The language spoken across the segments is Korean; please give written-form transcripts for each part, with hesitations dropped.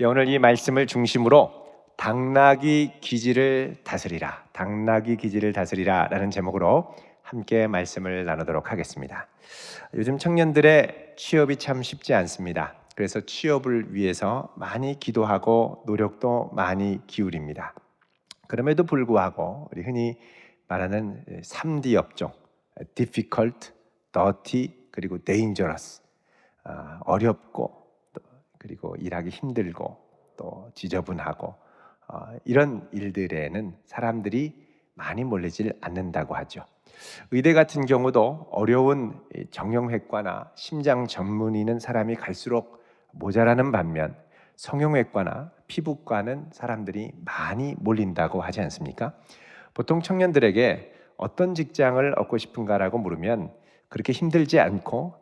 오늘 이 말씀을 중심으로 당나귀 기지를 다스리라, 당나귀 기지를 다스리라 라는 제목으로 함께 말씀을 나누도록 하겠습니다. 요즘 청년들의 취업이 참 쉽지 않습니다. 그래서 취업을 위해서 많이 기도하고 노력도 많이 기울입니다. 그럼에도 불구하고 우리 흔히 말하는 3D 업종, difficult, dirty, 그리고 dangerous, 어렵고 그리고 일하기 힘들고 또 지저분하고 이런 일들에는 사람들이 많이 몰리질 않는다고 하죠. 의대 같은 경우도 어려운 정형외과나 심장 전문의는 사람이 갈수록 모자라는 반면 성형외과나 피부과는 사람들이 많이 몰린다고 하지 않습니까? 보통 청년들에게 어떤 직장을 얻고 싶은가라고 물으면 그렇게 힘들지 않고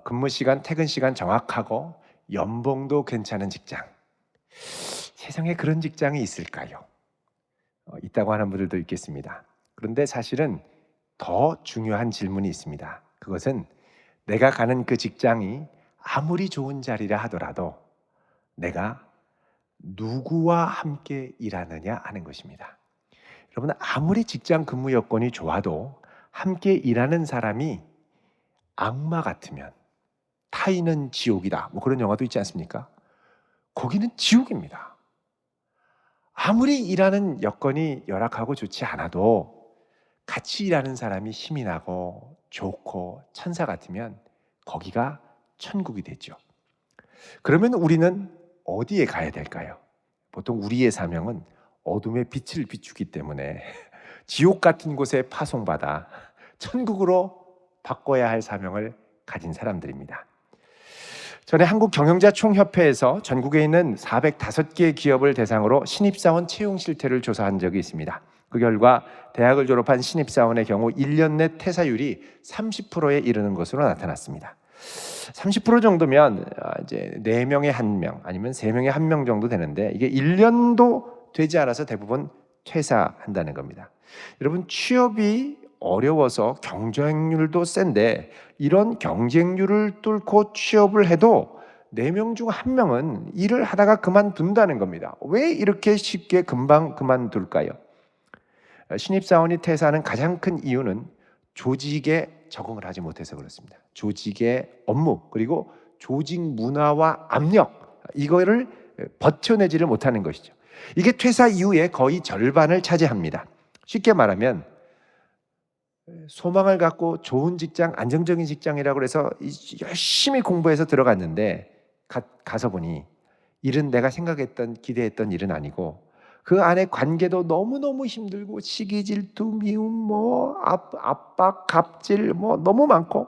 근무 시간, 퇴근 시간 정확하고 연봉도 괜찮은 직장. 세상에 그런 직장이 있을까요? 있다고 하는 분들도 있겠습니다. 그런데 사실은 더 중요한 질문이 있습니다. 그것은 내가 가는 그 직장이 아무리 좋은 자리라 하더라도 내가 누구와 함께 일하느냐 하는 것입니다. 여러분, 아무리 직장 근무 여건이 좋아도 함께 일하는 사람이 악마 같으면 타인은 지옥이다. 뭐 그런 영화도 있지 않습니까? 거기는 지옥입니다. 아무리 일하는 여건이 열악하고 좋지 않아도 같이 일하는 사람이 힘이 나고 좋고 천사 같으면 거기가 천국이 되죠. 그러면 우리는 어디에 가야 될까요? 보통 우리의 사명은 어둠의 빛을 비추기 때문에 지옥 같은 곳에 파송받아 천국으로 바꿔야 할 사명을 가진 사람들입니다. 전에 한국경영자총협회에서 전국에 있는 405개의 기업을 대상으로 신입사원 채용 실태를 조사한 적이 있습니다. 그 결과 대학을 졸업한 신입사원의 경우 1년 내 퇴사율이 30%에 이르는 것으로 나타났습니다. 30% 정도면 이제 4명에 1명 아니면 3명에 1명 정도 되는데 이게 1년도 되지 않아서 대부분 퇴사한다는 겁니다. 여러분, 취업이 어려워서 경쟁률도 센데 이런 경쟁률을 뚫고 취업을 해도 4명 중 1명은 일을 하다가 그만둔다는 겁니다. 왜 이렇게 쉽게 금방 그만둘까요? 신입사원이 퇴사하는 가장 큰 이유는 조직에 적응을 하지 못해서 그렇습니다. 조직의 업무 그리고 조직 문화와 압력, 이거를 버텨내지를 못하는 것이죠. 이게 퇴사 이후에 거의 절반을 차지합니다. 쉽게 말하면 소망을 갖고 좋은 직장, 안정적인 직장이라고 해서 열심히 공부해서 들어갔는데 가서 보니 일은 내가 생각했던, 기대했던 일은 아니고 그 안에 관계도 너무너무 힘들고 시기, 질투, 미움, 압박, 갑질 너무 많고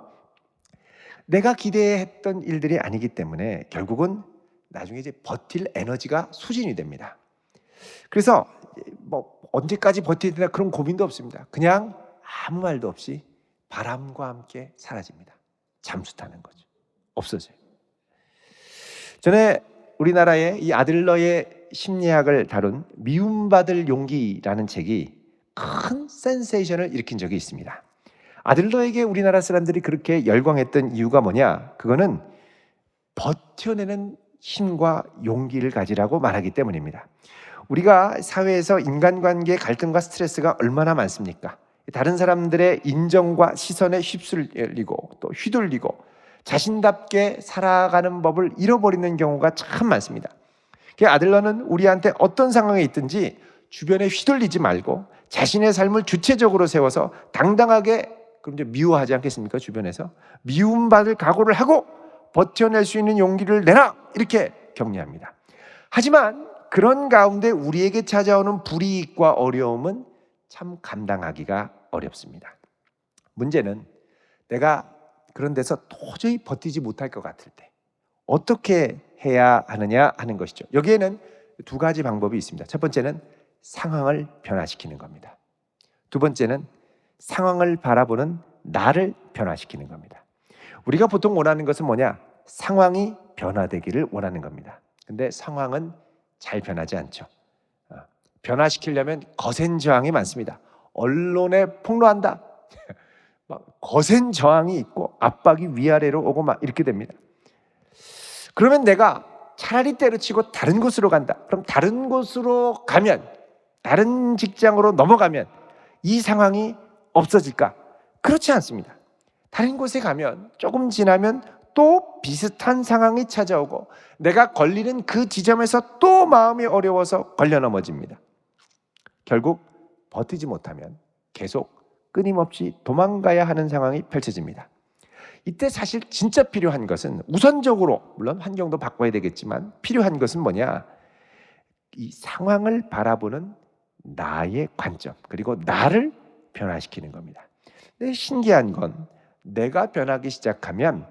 내가 기대했던 일들이 아니기 때문에 결국은 나중에 이제 버틸 에너지가 소진이 됩니다. 그래서 언제까지 버텨야 되나 그런 고민도 없습니다. 그냥 아무 말도 없이 바람과 함께 사라집니다. 잠수 타는 거죠. 없어져요. 전에 우리나라의 이 아들러의 심리학을 다룬 미움받을 용기라는 책이 큰 센세이션을 일으킨 적이 있습니다. 아들러에게 우리나라 사람들이 그렇게 열광했던 이유가 뭐냐? 그거는 버텨내는 힘과 용기를 가지라고 말하기 때문입니다. 우리가 사회에서 인간관계 갈등과 스트레스가 얼마나 많습니까? 다른 사람들의 인정과 시선에 휩쓸리고 또 휘둘리고 자신답게 살아가는 법을 잃어버리는 경우가 참 많습니다. 아들러는 우리한테 어떤 상황에 있든지 주변에 휘둘리지 말고 자신의 삶을 주체적으로 세워서 당당하게, 그럼 이제 미워하지 않겠습니까? 주변에서 미움받을 각오를 하고 버텨낼 수 있는 용기를 내라, 이렇게 격려합니다. 하지만 그런 가운데 우리에게 찾아오는 불이익과 어려움은 참 감당하기가 어렵습니다. 문제는 내가 그런 데서 도저히 버티지 못할 것 같을 때 어떻게 해야 하느냐 하는 것이죠. 여기에는 2가지 방법이 있습니다. 첫 번째는 상황을 변화시키는 겁니다. 두 번째는 상황을 바라보는 나를 변화시키는 겁니다. 우리가 보통 원하는 것은 뭐냐? 상황이 변화되기를 원하는 겁니다. 근데 상황은 잘 변하지 않죠. 변화시키려면 거센 저항이 많습니다. 언론에 폭로한다. 거센 저항이 있고 압박이 위아래로 오고 막 이렇게 됩니다. 그러면 내가 차라리 때려치고 다른 곳으로 간다. 그럼 다른 곳으로 가면, 다른 직장으로 넘어가면 이 상황이 없어질까? 그렇지 않습니다. 다른 곳에 가면 조금 지나면 또 비슷한 상황이 찾아오고 내가 걸리는 그 지점에서 또 마음이 어려워서 걸려 넘어집니다. 결국 버티지 못하면 계속 끊임없이 도망가야 하는 상황이 펼쳐집니다. 이때 사실 진짜 필요한 것은 우선적으로, 물론 환경도 바꿔야 되겠지만 필요한 것은 뭐냐? 이 상황을 바라보는 나의 관점, 그리고 나를 변화시키는 겁니다. 근데 신기한 건 내가 변하기 시작하면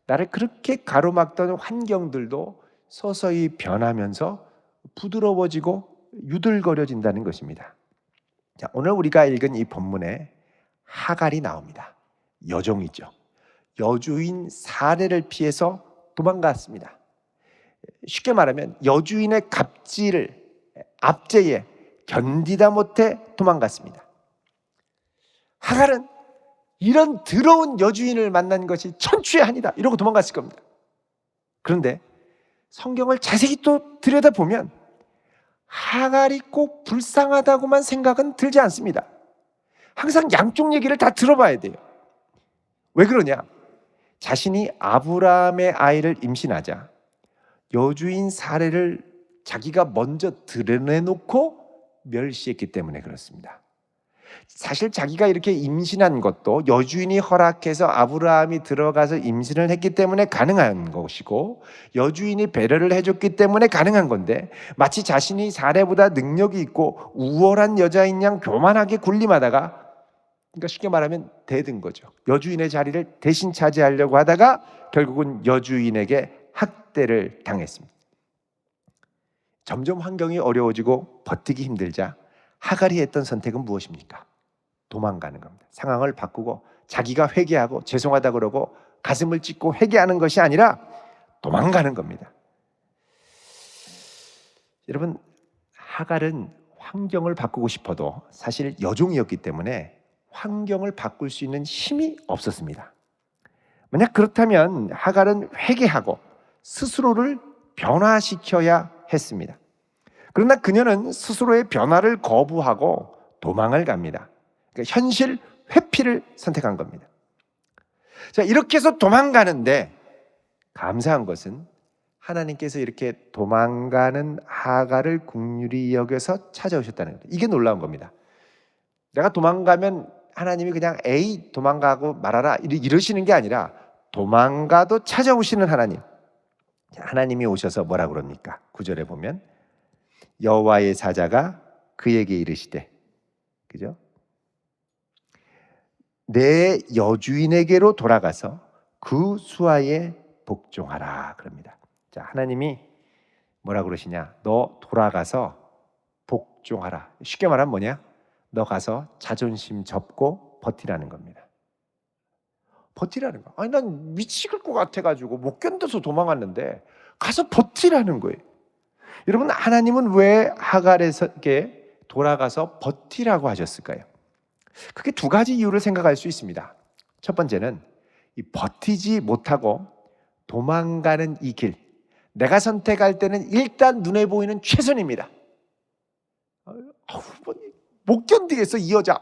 나를 그렇게 가로막던 환경들도 서서히 변하면서 부드러워지고 유들거려진다는 것입니다. 자, 오늘 우리가 읽은 이 본문에 하갈이 나옵니다. 여종이죠. 여주인 사례를 피해서 도망갔습니다. 쉽게 말하면 여주인의 갑질을, 압제에 견디다 못해 도망갔습니다. 하갈은 이런 더러운 여주인을 만난 것이 천추의 한이다 이러고 도망갔을 겁니다. 그런데 성경을 자세히 또 들여다보면 하갈이 꼭 불쌍하다고만 생각은 들지 않습니다. 항상 양쪽 얘기를 다 들어봐야 돼요. 왜 그러냐? 자신이 아브라함의 아이를 임신하자 여주인 사례를 자기가 먼저 드러내놓고 멸시했기 때문에 그렇습니다. 사실 자기가 이렇게 임신한 것도 여주인이 허락해서 아브라함이 들어가서 임신을 했기 때문에 가능한 것이고 여주인이 배려를 해줬기 때문에 가능한 건데 마치 자신이 사례보다 능력이 있고 우월한 여자인 양 교만하게 군림하다가, 그러니까 쉽게 말하면 대든 거죠. 여주인의 자리를 대신 차지하려고 하다가 결국은 여주인에게 학대를 당했습니다. 점점 환경이 어려워지고 버티기 힘들자 하갈이 했던 선택은 무엇입니까? 도망가는 겁니다. 상황을 바꾸고 자기가 회개하고 죄송하다 그러고 가슴을 찢고 회개하는 것이 아니라 도망가는 겁니다. 여러분, 하갈은 환경을 바꾸고 싶어도 사실 여종이었기 때문에 환경을 바꿀 수 있는 힘이 없었습니다. 만약 그렇다면 하갈은 회개하고 스스로를 변화시켜야 했습니다. 그러나 그녀는 스스로의 변화를 거부하고 도망을 갑니다. 그러니까 현실 회피를 선택한 겁니다. 자, 이렇게 해서 도망가는데 감사한 것은 하나님께서 이렇게 도망가는 하갈을 긍휼히 여겨서 찾아오셨다는 거예요. 이게 놀라운 겁니다. 내가 도망가면 하나님이 그냥 에이 도망가고 말아라 이러시는 게 아니라 도망가도 찾아오시는 하나님. 하나님이 오셔서 뭐라 그럽니까? 9절에 보면 여호와의 사자가 그에게 이르시되, 그죠? 내 여주인에게로 돌아가서 그 수하에 복종하라 그럽니다. 자, 하나님이 뭐라 그러시냐? 너 돌아가서 복종하라. 쉽게 말하면 뭐냐? 너 가서 자존심 접고 버티라는 겁니다. 버티라는 거. 아니 난 미칠 것 같아가지고 못 견뎌서 도망갔는데 가서 버티라는 거예요. 여러분, 하나님은 왜 하갈에게 돌아가서 버티라고 하셨을까요? 그게 두 가지 이유를 생각할 수 있습니다. 첫 번째는 이 버티지 못하고 도망가는 이 길, 내가 선택할 때는 일단 눈에 보이는 최선입니다. 못 견디겠어 이 여자.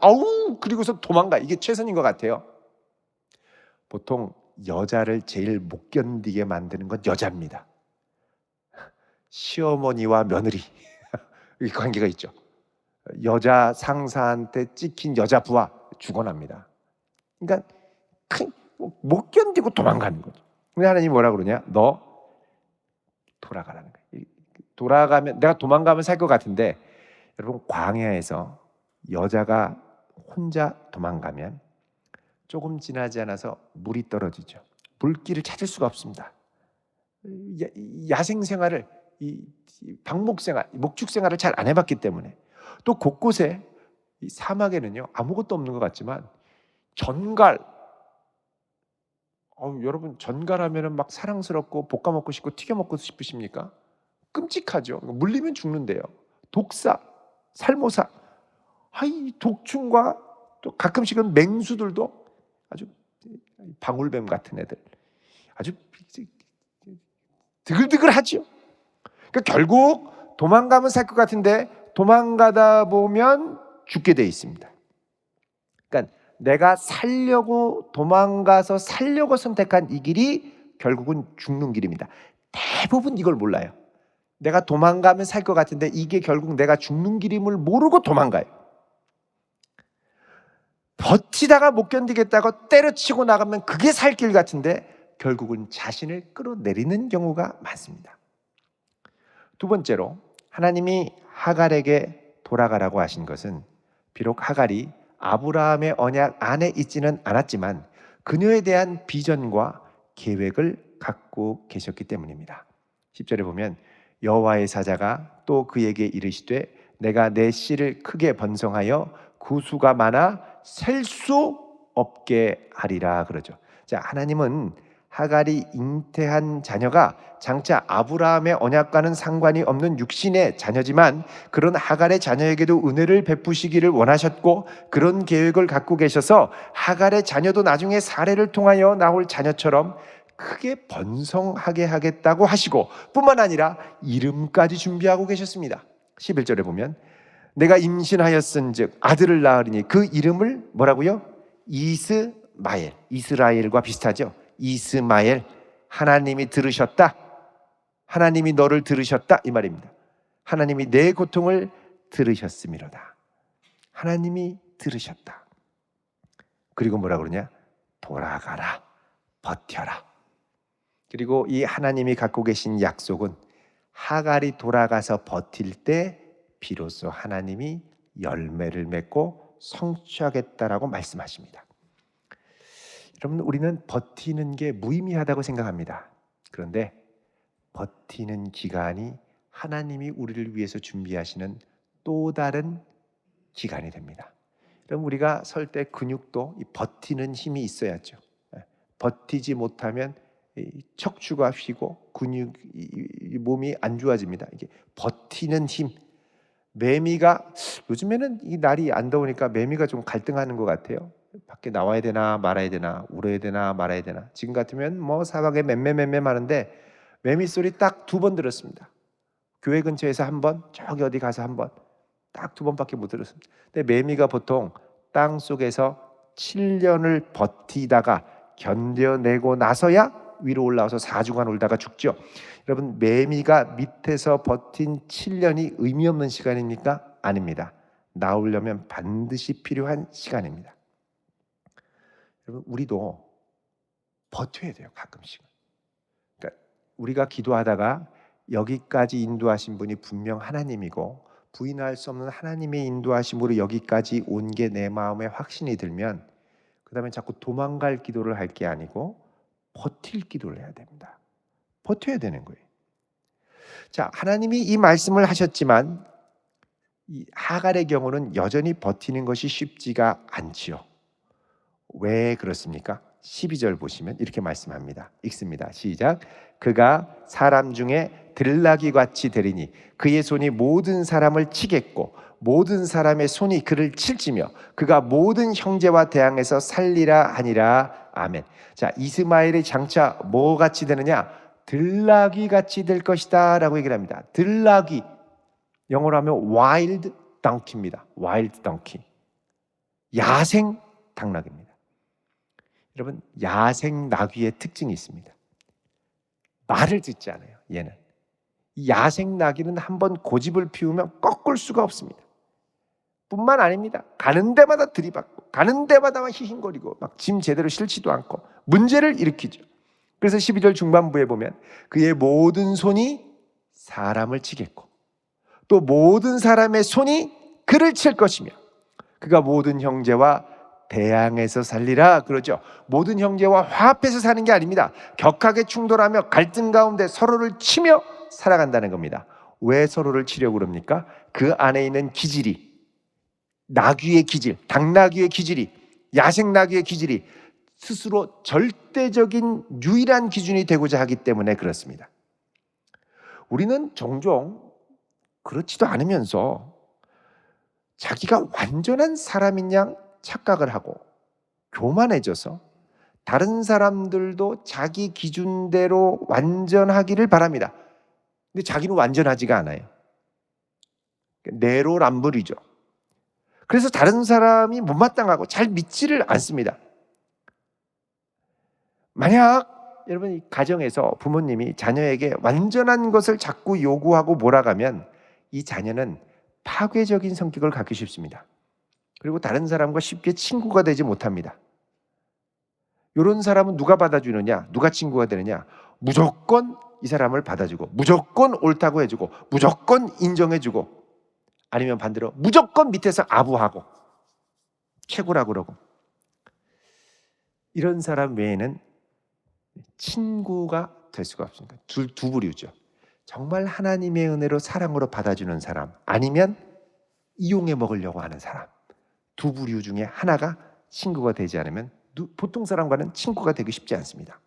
그리고서 도망가. 이게 최선인 것 같아요. 보통 여자를 제일 못 견디게 만드는 건 여자입니다. 시어머니와 며느리 이 관계가 있죠. 여자 상사한테 찍힌 여자 부하 죽어납니다. 그러니까 못 견디고 도망가는 거죠. 근데 하나님이 뭐라 그러냐? 너 돌아가라는 거예요. 돌아가면, 내가 도망가면 살 것 같은데, 여러분, 광야에서 여자가 혼자 도망가면 조금 지나지 않아서 물이 떨어지죠. 물길을 찾을 수가 없습니다. 야생 생활을, 방목 생활, 목축 생활을 잘 안 해봤기 때문에, 또 곳곳에 이 사막에는요 아무것도 없는 것 같지만 전갈, 여러분 전갈하면은 막 사랑스럽고 볶아 먹고 싶고 튀겨 먹고 싶으십니까? 끔찍하죠. 물리면 죽는데요. 독사, 살모사, 이 독충과 또 가끔씩은 맹수들도 아주 방울뱀 같은 애들 아주 드글드글하죠. 그러니까 결국 도망가면 살 것 같은데 도망가다 보면 죽게 돼 있습니다. 그러니까 내가 살려고 도망가서 살려고 선택한 이 길이 결국은 죽는 길입니다. 대부분 이걸 몰라요. 내가 도망가면 살 것 같은데 이게 결국 내가 죽는 길임을 모르고 도망가요. 버티다가 못 견디겠다고 때려치고 나가면 그게 살 길 같은데 결국은 자신을 끌어내리는 경우가 많습니다. 두 번째로 하나님이 하갈에게 돌아가라고 하신 것은 비록 하갈이 아브라함의 언약 안에 있지는 않았지만 그녀에 대한 비전과 계획을 갖고 계셨기 때문입니다. 10절에 보면 여호와의 사자가 또 그에게 이르시되 내가 내 씨를 크게 번성하여 구수가 많아 셀 수 없게 하리라 그러죠. 자, 하나님은 하갈이 잉태한 자녀가 장차 아브라함의 언약과는 상관이 없는 육신의 자녀지만 그런 하갈의 자녀에게도 은혜를 베푸시기를 원하셨고 그런 계획을 갖고 계셔서 하갈의 자녀도 나중에 사례를 통하여 나올 자녀처럼 크게 번성하게 하겠다고 하시고 뿐만 아니라 이름까지 준비하고 계셨습니다. 11절에 보면 내가 임신하였은즉 아들을 낳으리니 그 이름을 뭐라고요? 이스마엘, 이스라엘과 비슷하죠. 이스마엘, 하나님이 들으셨다. 하나님이 너를 들으셨다 이 말입니다. 하나님이 내 고통을 들으셨음이로다. 하나님이 들으셨다. 그리고 뭐라 그러냐? 돌아가라, 버텨라. 그리고 이 하나님이 갖고 계신 약속은 하갈이 돌아가서 버틸 때 비로소 하나님이 열매를 맺고 성취하겠다라고 말씀하십니다. 여러분, 우리는 버티는 게 무의미하다고 생각합니다. 그런데 버티는 기간이 하나님이 우리를 위해서 준비하시는 또 다른 기간이 됩니다. 여러분, 우리가 설 때 근육도 이 버티는 힘이 있어야죠. 버티지 못하면 척추가 휘고 근육, 몸이 안 좋아집니다. 이게 버티는 힘. 매미가 요즘에는 이 날이 안 더우니까 매미가 좀 갈등하는 것 같아요. 밖에 나와야 되나 말아야 되나, 울어야 되나 말아야 되나. 지금 같으면 뭐 사방에 맴매맴매 하는데 매미 소리 딱 2번 들었습니다. 교회 근처에서 1번, 저기 어디 가서 1번, 딱 2번밖에 못 들었습니다. 근데 매미가 보통 땅 속에서 7년을 버티다가 견뎌내고 나서야 위로 올라와서 4주간 울다가 죽죠. 여러분, 매미가 밑에서 버틴 7년이 의미 없는 시간입니까? 아닙니다. 나오려면 반드시 필요한 시간입니다. 여러분, 우리도 버텨야 돼요. 가끔씩. 그러니까 우리가 기도하다가 여기까지 인도하신 분이 분명 하나님이고 부인할 수 없는 하나님의 인도하심으로 여기까지 온 게 내 마음에 확신이 들면 그 다음에 자꾸 도망갈 기도를 할 게 아니고 버틸 기도를 해야 됩니다. 버텨야 되는 거예요. 자, 하나님이 이 말씀을 하셨지만 이 하갈의 경우는 여전히 버티는 것이 쉽지가 않지요. 왜 그렇습니까? 12절 보시면 이렇게 말씀합니다. 읽습니다. 시작. 그가 사람 중에 들나귀 같이 되리니 그의 손이 모든 사람을 치겠고 모든 사람의 손이 그를 칠지며 그가 모든 형제와 대항해서 살리라 하니라. 아멘. 자, 이스마엘이 장차 뭐 같이 되느냐? 들나귀 같이 될 것이다 라고 얘기를 합니다. 들나귀, 영어로 하면 wild donkey입니다. wild donkey, 야생 당나귀입니다. 여러분, 야생 나귀의 특징이 있습니다. 말을 듣지 않아요. 얘는 이 야생 나귀는 한번 고집을 피우면 꺾을 수가 없습니다. 뿐만 아닙니다. 가는 데마다 들이받고 가는 데마다 희흰거리고 막 짐 제대로 실지도 않고 문제를 일으키죠. 그래서 12절 중반부에 보면 그의 모든 손이 사람을 치겠고 또 모든 사람의 손이 그를 칠 것이며 그가 모든 형제와 대항해서 살리라 그러죠. 모든 형제와 화합해서 사는 게 아닙니다. 격하게 충돌하며 갈등 가운데 서로를 치며 살아간다는 겁니다. 왜 서로를 치려고 그럽니까? 그 안에 있는 기질이, 나귀의 기질, 당나귀의 기질이, 야생 나귀의 기질이 스스로 절대적인 유일한 기준이 되고자 하기 때문에 그렇습니다. 우리는 종종 그렇지도 않으면서 자기가 완전한 사람인 양 착각을 하고 교만해져서 다른 사람들도 자기 기준대로 완전하기를 바랍니다. 근데 자기는 완전하지가 않아요. 내로남불이죠. 그래서 다른 사람이 못마땅하고 잘 믿지를 않습니다. 만약 여러분 이 가정에서 부모님이 자녀에게 완전한 것을 자꾸 요구하고 몰아가면 이 자녀는 파괴적인 성격을 갖기 쉽습니다. 그리고 다른 사람과 쉽게 친구가 되지 못합니다. 이런 사람은 누가 받아주느냐? 누가 친구가 되느냐? 무조건 이 사람을 받아주고 무조건 옳다고 해주고 무조건 인정해주고 아니면 반대로 무조건 밑에서 아부하고 최고라고 그러고 이런 사람 외에는 친구가 될 수가 없습니다. 두 부류죠. 정말 하나님의 은혜로 사랑으로 받아주는 사람 아니면 이용해 먹으려고 하는 사람 두 부류 중에 하나가 친구가 되지 않으면 보통 사람과는 친구가 되기 쉽지 않습니다.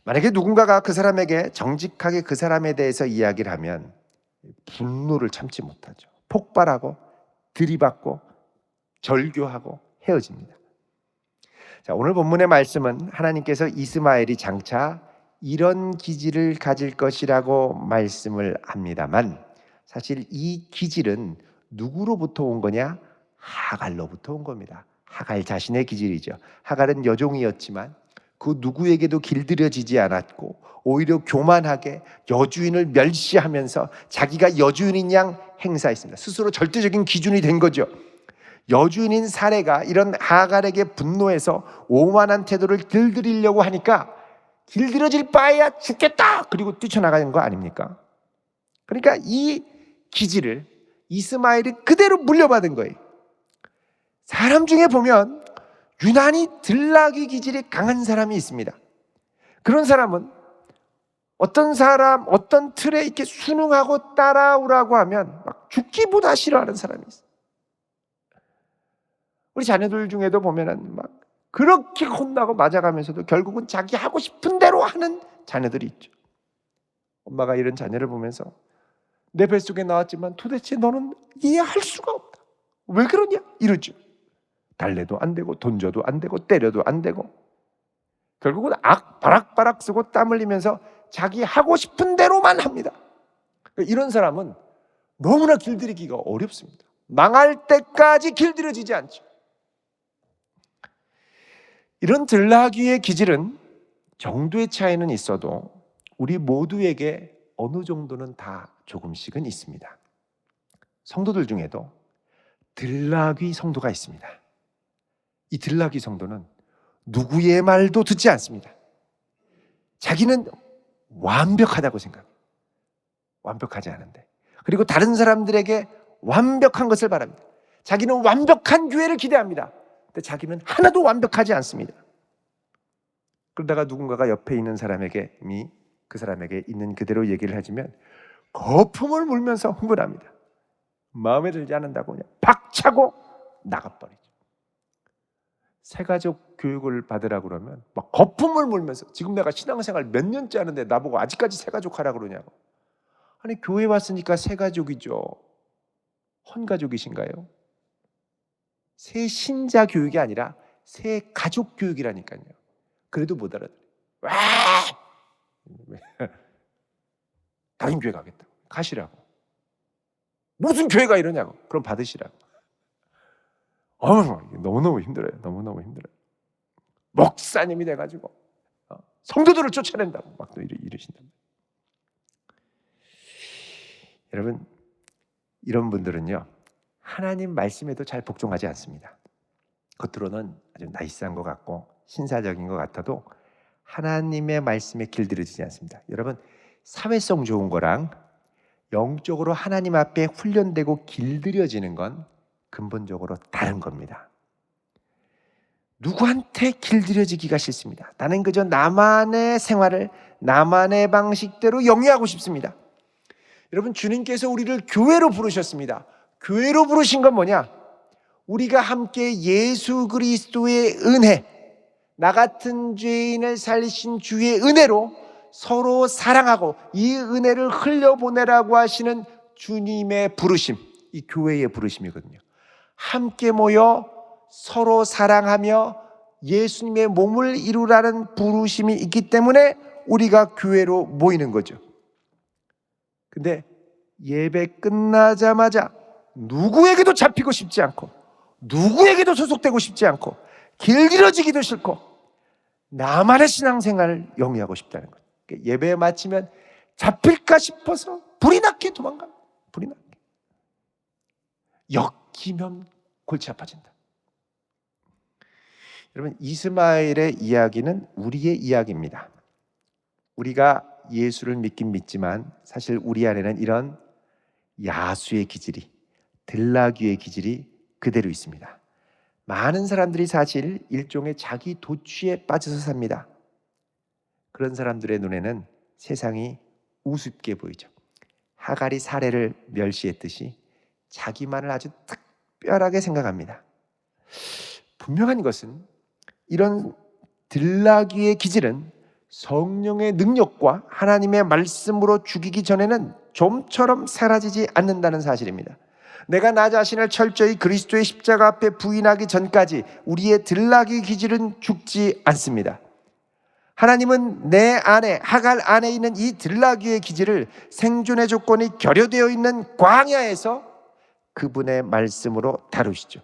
만약에 누군가가 그 사람에게 정직하게 그 사람에 대해서 이야기를 하면 분노를 참지 못하죠. 폭발하고 들이받고 절교하고 헤어집니다. 자, 오늘 본문의 말씀은 하나님께서 이스마엘이 장차 이런 기질을 가질 것이라고 말씀을 합니다만 사실 이 기질은 누구로부터 온 거냐? 하갈로부터 온 겁니다. 하갈 자신의 기질이죠. 하갈은 여종이었지만 그 누구에게도 길들여지지 않았고 오히려 교만하게 여주인을 멸시하면서 자기가 여주인인 양 행사했습니다. 스스로 절대적인 기준이 된 거죠. 여주인인 사례가 이런 하갈에게 분노해서 오만한 태도를 길들이려고 하니까 길들여질 바에야 죽겠다! 그리고 뛰쳐나가는 거 아닙니까? 그러니까 이 기질을 이스마엘이 그대로 물려받은 거예요. 사람 중에 보면 유난히 들나귀 기질이 강한 사람이 있습니다. 그런 사람은 어떤 틀에 이렇게 순응하고 따라오라고 하면 막 죽기보다 싫어하는 사람이 있어요. 우리 자녀들 중에도 보면은 막 그렇게 혼나고 맞아가면서도 결국은 자기 하고 싶은 대로 하는 자녀들이 있죠. 엄마가 이런 자녀를 보면서 내 뱃속에 나왔지만 도대체 너는 이해할 수가 없다. 왜 그러냐? 이러죠. 달래도 안 되고 돈 줘도 안 되고 때려도 안 되고 결국은 바락바락 쓰고 땀 흘리면서 자기 하고 싶은 대로만 합니다. 이런 사람은 너무나 길들이기가 어렵습니다. 망할 때까지 길들여지지 않죠. 이런 들나귀의 기질은 정도의 차이는 있어도 우리 모두에게 어느 정도는 다 조금씩은 있습니다. 성도들 중에도 들나귀 성도가 있습니다. 이 들나귀 성도는 누구의 말도 듣지 않습니다. 자기는 완벽하다고 생각합니다. 완벽하지 않은데. 그리고 다른 사람들에게 완벽한 것을 바랍니다. 자기는 완벽한 교회를 기대합니다. 근데 자기는 하나도 완벽하지 않습니다. 그러다가 누군가가 옆에 있는 사람에게 이미 그 사람에게 있는 그대로 얘기를 해주면 거품을 물면서 흥분합니다. 마음에 들지 않는다고 그냥 박차고 나가버리죠. 새가족 교육을 받으라고 그러면 막 거품을 물면서 지금 내가 신앙생활 몇 년째 하는데 나보고 아직까지 새가족 하라고 그러냐고. 아니 교회 왔으니까 새가족이죠. 헌가족이신가요? 새 신자 교육이 아니라 새 가족 교육이라니까요. 그래도 못 알아들어요. 와! 다른 교회 가겠다고. 가시라고. 무슨 교회가 이러냐고. 그럼 받으시라고. 너무너무 힘들어요. 너무너무 힘들어요. 목사님이 돼가지고 성도들을 쫓아낸다고 막 또 이러신다. 여러분 이런 분들은요 하나님 말씀에도 잘 복종하지 않습니다. 겉으로는 아주 나이스한 것 같고 신사적인 것 같아도 하나님의 말씀에 길들여지지 않습니다. 여러분 사회성 좋은 거랑 영적으로 하나님 앞에 훈련되고 길들여지는 건 근본적으로 다른 겁니다. 누구한테 길들여지기가 싫습니다. 나는 그저 나만의 생활을 나만의 방식대로 영위하고 싶습니다. 여러분 주님께서 우리를 교회로 부르셨습니다. 교회로 부르신 건 뭐냐? 우리가 함께 예수 그리스도의 은혜, 나 같은 죄인을 살리신 주의 은혜로 서로 사랑하고 이 은혜를 흘려보내라고 하시는 주님의 부르심, 이 교회의 부르심이거든요. 함께 모여 서로 사랑하며 예수님의 몸을 이루라는 부르심이 있기 때문에 우리가 교회로 모이는 거죠. 근데 예배 끝나자마자 누구에게도 잡히고 싶지 않고 누구에게도 소속되고 싶지 않고 길들여지기도 싫고 나만의 신앙생활을 영위하고 싶다는 거예요. 예배 마치면 잡힐까 싶어서 불이 나게 도망가. 불이 나게. 엮이면 골치 아파진다. 여러분, 이스마엘의 이야기는 우리의 이야기입니다. 우리가 예수를 믿긴 믿지만 사실 우리 안에는 이런 야수의 기질이, 들나귀의 기질이 그대로 있습니다. 많은 사람들이 사실 일종의 자기 도취에 빠져서 삽니다. 그런 사람들의 눈에는 세상이 우습게 보이죠. 하갈이 사례를 멸시했듯이 자기만을 아주 특별하게 생각합니다. 분명한 것은 이런 들나귀의 기질은 성령의 능력과 하나님의 말씀으로 죽이기 전에는 좀처럼 사라지지 않는다는 사실입니다. 내가 나 자신을 철저히 그리스도의 십자가 앞에 부인하기 전까지 우리의 들나귀 기질은 죽지 않습니다. 하나님은 내 안에, 하갈 안에 있는 이 들나귀의 기질을 생존의 조건이 결여되어 있는 광야에서 그분의 말씀으로 다루시죠.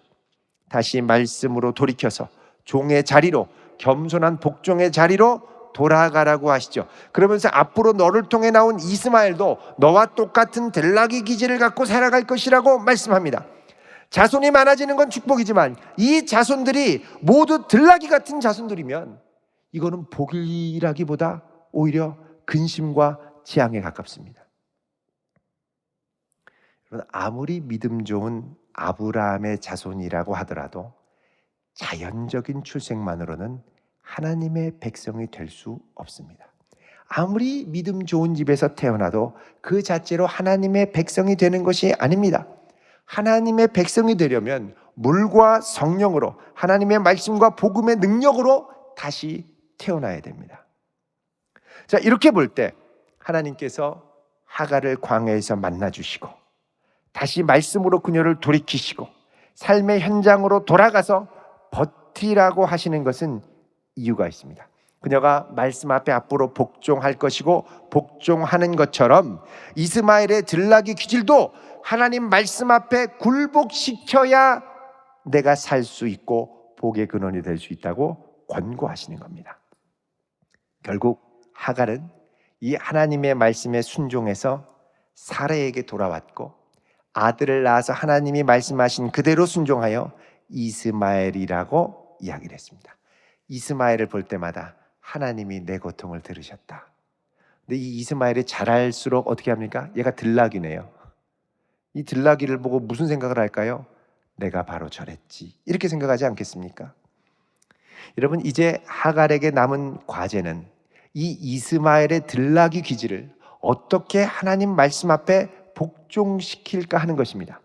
다시 말씀으로 돌이켜서 종의 자리로, 겸손한 복종의 자리로 돌아가라고 하시죠. 그러면서 앞으로 너를 통해 나온 이스마엘도 너와 똑같은 들나귀 기질을 갖고 살아갈 것이라고 말씀합니다. 자손이 많아지는 건 축복이지만 이 자손들이 모두 들나귀 같은 자손들이면 이거는 복이라기보다 오히려 근심과 재앙에 가깝습니다. 아무리 믿음 좋은 아브라함의 자손이라고 하더라도 자연적인 출생만으로는 하나님의 백성이 될 수 없습니다. 아무리 믿음 좋은 집에서 태어나도 그 자체로 하나님의 백성이 되는 것이 아닙니다. 하나님의 백성이 되려면 물과 성령으로, 하나님의 말씀과 복음의 능력으로 다시 태어나야 됩니다. 자, 이렇게 볼 때 하나님께서 하갈을 광야에서 만나주시고 다시 말씀으로 그녀를 돌이키시고 삶의 현장으로 돌아가서 버티라고 하시는 것은 이유가 있습니다. 그녀가 말씀 앞에 앞으로 복종할 것이고 복종하는 것처럼 이스마엘의 들나귀 기질도 하나님 말씀 앞에 굴복시켜야 내가 살 수 있고 복의 근원이 될 수 있다고 권고하시는 겁니다. 결국 하갈은 이 하나님의 말씀에 순종해서 사라에게 돌아왔고 아들을 낳아서 하나님이 말씀하신 그대로 순종하여 이스마엘이라고 이야기를 했습니다. 이스마엘을 볼 때마다 하나님이 내 고통을 들으셨다. 근데 이 이스마엘이 자랄수록 어떻게 합니까? 얘가 들나귀네요. 이 들나귀를 보고 무슨 생각을 할까요? 내가 바로 저랬지. 이렇게 생각하지 않겠습니까? 여러분, 이제 하갈에게 남은 과제는 이 이스마엘의 들나귀 기질을 어떻게 하나님 말씀 앞에 복종시킬까 하는 것입니다.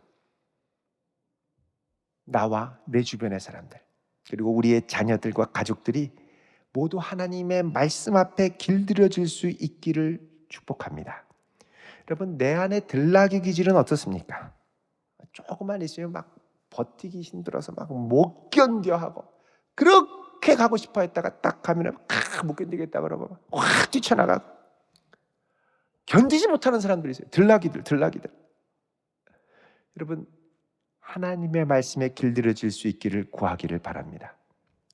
나와 내 주변의 사람들, 그리고 우리의 자녀들과 가족들이 모두 하나님의 말씀 앞에 길들여질 수 있기를 축복합니다. 여러분, 내 안에 들나귀 기질은 어떻습니까? 조금만 있으면 막 버티기 힘들어서 막 못 견뎌 하고 그렇게 가고 싶어 했다가 딱 가면 못 견디겠다 그러고 확 뛰쳐나가고 견디지 못하는 사람들이 있어요. 들나귀들. 여러분, 하나님의 말씀에 길들여질 수 있기를 구하기를 바랍니다.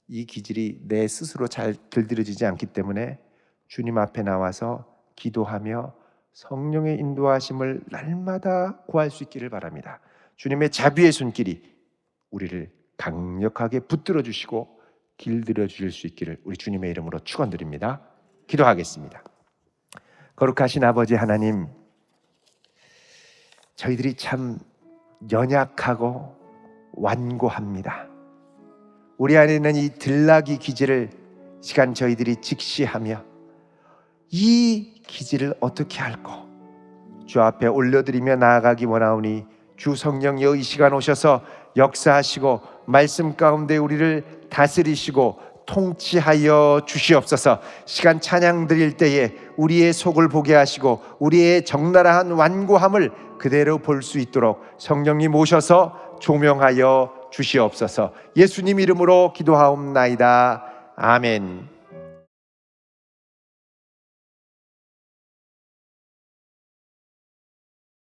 이 기질이 내 스스로 잘 길들여지지 않기 때문에 주님 앞에 나와서 기도하며 성령의 인도하심을 날마다 구할 수 있기를 바랍니다. 주님의 자비의 손길이 우리를 강력하게 붙들어 주시고 길들여 주실 수 있기를 우리 주님의 이름으로 축원드립니다. 기도하겠습니다. 거룩하신 아버지 하나님, 저희들이 참 연약하고 완고합니다. 우리 안에 있는 이 들나귀 기질을 시간 저희들이 직시하며 이 기질을 어떻게 할꼬 주 앞에 올려드리며 나아가기 원하오니 주 성령여 이 시간 오셔서 역사하시고 말씀 가운데 우리를 다스리시고 통치하여 주시옵소서. 시간 찬양 드릴 때에 우리의 속을 보게 하시고 우리의 적나라한 완고함을 그대로 볼 수 있도록 성령님 오셔서 조명하여 주시옵소서. 예수님 이름으로 기도하옵나이다. 아멘.